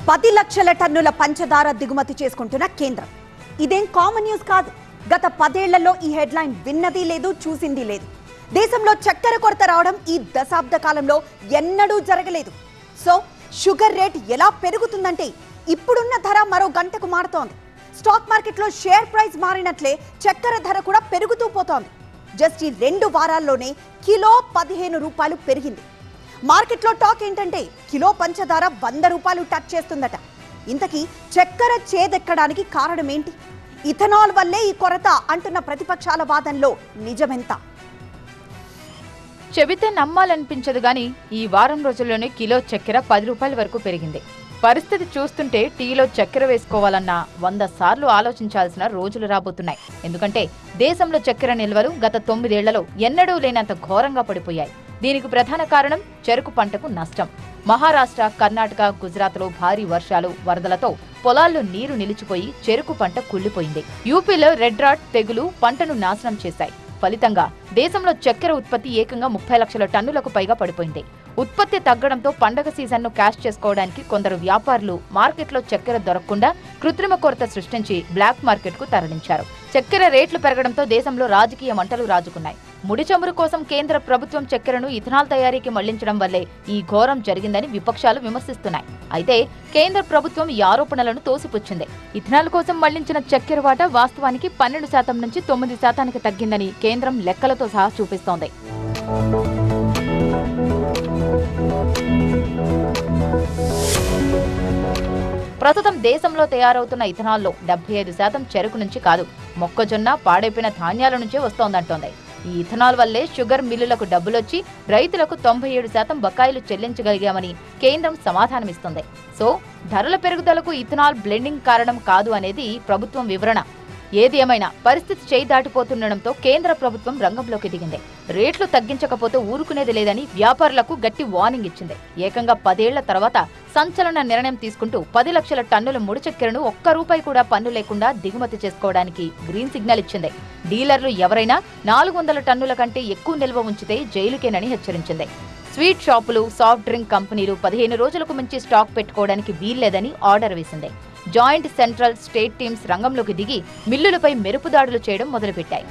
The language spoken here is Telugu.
10 లక్షల టన్నుల పంచదార దిగుమతి చేసుకుంటున్న కేంద్రం. ఇదేం కామన్ న్యూస్ కాదు. గత 10 ఏళ్లలో ఈ హెడ్లైన్ విన్నది లేదు, చూసింది లేదు. దేశంలో చక్కెర కొరత రావడం ఈ దశాబ్ద కాలంలో ఎన్నడూ జరగలేదు. సో షుగర్ రేట్ ఎలా పెరుగుతుందంటే ఇప్పుడున్న ధర మరో గంటకు మారుతోంది. స్టాక్ మార్కెట్లో షేర్ ప్రైస్ మారినట్లే చక్కెర ధర కూడా పెరుగుతూ పోతోంది. జస్ట్ ఈ 2 వారాల్లోనే కిలో 15 రూపాయలు పెరిగింది. మార్కెట్లో టాక్ ఏంటంటే కిలో పంచదార 100 రూపాయలు టచ్ చేస్తుందట. ఇంతకీ చక్కెర చేదెక్కడానికి కారణం ఏంటి? ఇథనాల్ వల్లే ఈ కొరత అంటున్న ప్రతిపక్షాల వాదనలో నిజమెంత? చెబితే నమ్మాలనిపించదు గాని ఈ వారం రోజుల్లోనే కిలో చక్కెర 10 రూపాయల వరకు పెరిగింది. పరిస్థితి చూస్తుంటే టీలో చక్కెర వేసుకోవాలన్నా 100 సార్లు ఆలోచించాల్సిన రోజులు రాబోతున్నాయి. ఎందుకంటే దేశంలో చక్కెర నిల్వలు గత 9 ఏళ్లలో ఎన్నడూ లేనంత ఘోరంగా పడిపోయాయి. దీనికి ప్రధాన కారణం చెరకు పంటకు నష్టం. మహారాష్ట్ర, కర్ణాటక, గుజరాత్లో భారీ వర్షాలు, వరదలతో పొలాల్లో నీరు నిలిచిపోయి చెరకు పంట కుళ్లిపోయింది. యూపీలో రెడ్ రాట్ తెగులు పంటను నాశనం చేశాయి. ఫలితంగా దేశంలో చక్కెర ఉత్పత్తి ఏకంగా 30 లక్షల టన్నులకు పైగా పడిపోయింది. ఉత్పత్తి తగ్గడంతో పండగ సీజన్ను క్యాష్ చేసుకోవడానికి కొందరు వ్యాపారులు మార్కెట్లో చక్కెర దొరకకుండా కృత్రిమ కొరత సృష్టించి బ్లాక్ మార్కెట్కు తరలించారు. చక్కెర రేట్లు పెరగడంతో దేశంలో రాజకీయ మంటలు రాజుకున్నాయి. ముడి చమురు కోసం కేంద్ర ప్రభుత్వం చక్కెరను ఇథనాల్ తయారీకి మళ్లించడం వల్లే ఈ ఘోరం జరిగిందని విపక్షాలు విమర్శిస్తున్నాయి. అయితే కేంద్ర ప్రభుత్వం ఈ ఆరోపణలను తోసిపుచ్చింది. ఇథనాల్ కోసం మళ్లించిన చక్కెర వాటా వాస్తవానికి 12% నుంచి 9% తగ్గిందని కేంద్రం లెక్కలతో సహా చూపిస్తోంది. ప్రస్తుతం దేశంలో తయారవుతున్న ఇథనాల్లో 75% చెరకు నుంచి కాదు, మొక్కజొన్న, పాడైపోయిన ధాన్యాల నుంచే వస్తోందంటోంది. ఈ ఇథనాల్ వల్లే షుగర్ మిల్లులకు డబ్బులొచ్చి రైతులకు 97% బకాయిలు చెల్లించగలిగామని కేంద్రం సమాధానమిస్తుంది. సో ధరల పెరుగుదలకు ఇథనాల్ బ్లెండింగ్ కారణం కాదు అనేది ప్రభుత్వం వివరణ. ఏది ఏమైనా పరిస్థితి చేయి దాటిపోతుండటంతో కేంద్ర ప్రభుత్వం రంగంలోకి దిగింది. రేట్లు తగ్గించకపోతే ఊరుకునేది లేదని వ్యాపారులకు గట్టి వార్నింగ్ ఇచ్చింది. ఏకంగా 10 ఏళ్ల తర్వాత సంచలన నిర్ణయం తీసుకుంటూ 10 లక్షల టన్నుల ముడి చక్కెరను ₹1 కూడా పన్ను లేకుండా దిగుమతి చేసుకోవడానికి గ్రీన్ సిగ్నల్ ఇచ్చింది. డీలర్లు ఎవరైనా 400 టన్నుల కంటే ఎక్కువ నిల్వ ఉంచితే జైలుకేనని హెచ్చరించింది. స్వీట్ షాపులు, సాఫ్ట్ డ్రింక్ కంపెనీలు 15 రోజులకు మించి స్టాక్ పెట్టుకోవడానికి వీల్లేదని ఆర్డర్ వేసింది. జాయింట్ సెంట్రల్, స్టేట్ టీమ్స్ రంగంలోకి దిగి మిల్లులపై మెరుపు దాడులు చేయడం మొదలుపెట్టాయి.